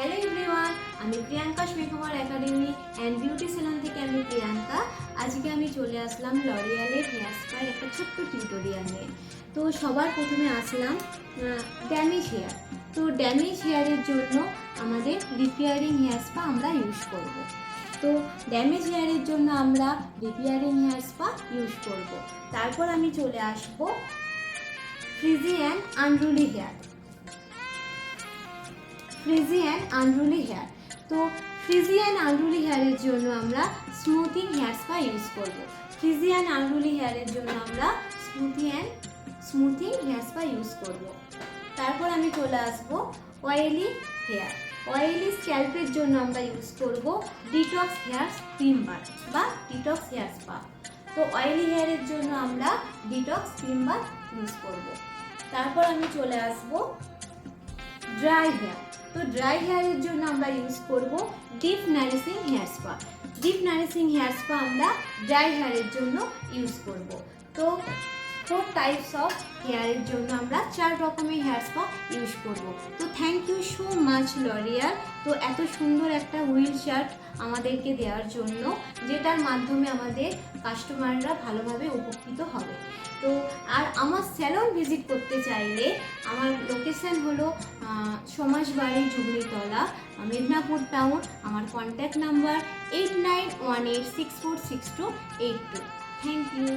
Hello everyone, আমি Priyanka makeover academy and beauty salon থেকে আমি প্রিয়াঙ্কা। আজকে আমি চলে আসলাম লরিয়ালের হেয়ার স্পার একটা ছোট্ট টিউটোরিয়াল নিয়ে। তো সবার প্রথমে আসলাম ড্যামেজ হেয়ার। তো ড্যামেজ হেয়ারের জন্য আমাদের রিপেয়ারিং হেয়ার স্পা আমরা ইউজ করব। তো ড্যামেজ হেয়ারের জন্য আমরা রিপেয়ারিং হেয়ার স্পা ইউজ করব। তারপর আমি চলে আসবো frizzy and unruly hair. Frizzy and unruly hair. তো ফ্রিজি অ্যান্ড আনরুলি হেয়ারের জন্য আমরা স্মুথিং হেয়ার স্পা ইউজ করব। ফ্রিজি অ্যান্ড আনরুলি হেয়ারের জন্য আমরা স্মুথিং হেয়ার স্পা ইউজ করব। তারপর আমি চলে আসবো অয়েলি হেয়ার। অয়েলি স্ক্যাল্পের জন্য আমরা ইউজ করব ডিটক্স হেয়ার ক্রিম বার বা ডিটক্স হেয়ার স্পা। তো অয়েলি হেয়ারের জন্য আমরা ডিটক্স ক্রিম বার ইউজ করব। তারপর আমি চলে আসবো ড্রাই হেয়ার। তো ড্রাই হেয়ারের জন্য আমরা ইউজ করব deep nourishing hair spa. Deep nourishing hair spa আমরা ড্রাই হেয়ারের জন্য ইউজ করব। তো 4 টাইপস অফ হেয়ারের জন্য আমরা 4 রকমের হেয়ার স্পা ইউজ করব। তো thank you so much L'Oreal, তো এত সুন্দর একটা হুইল শার্ট আমাদেরকে দেওয়ার জন্য, যেটার মাধ্যমে আমাদের কাস্টমাররা ভালোভাবে উপকৃত হবে। তো আর আমার স্যালন ভিজিট করতে চাইলে আমার লোকেশান হলো সমাজবাড়ি জুগনিতলা, মেদিনীপুর টাউন। আমার কন্ট্যাক্ট নাম্বার 8918646282। Thank you.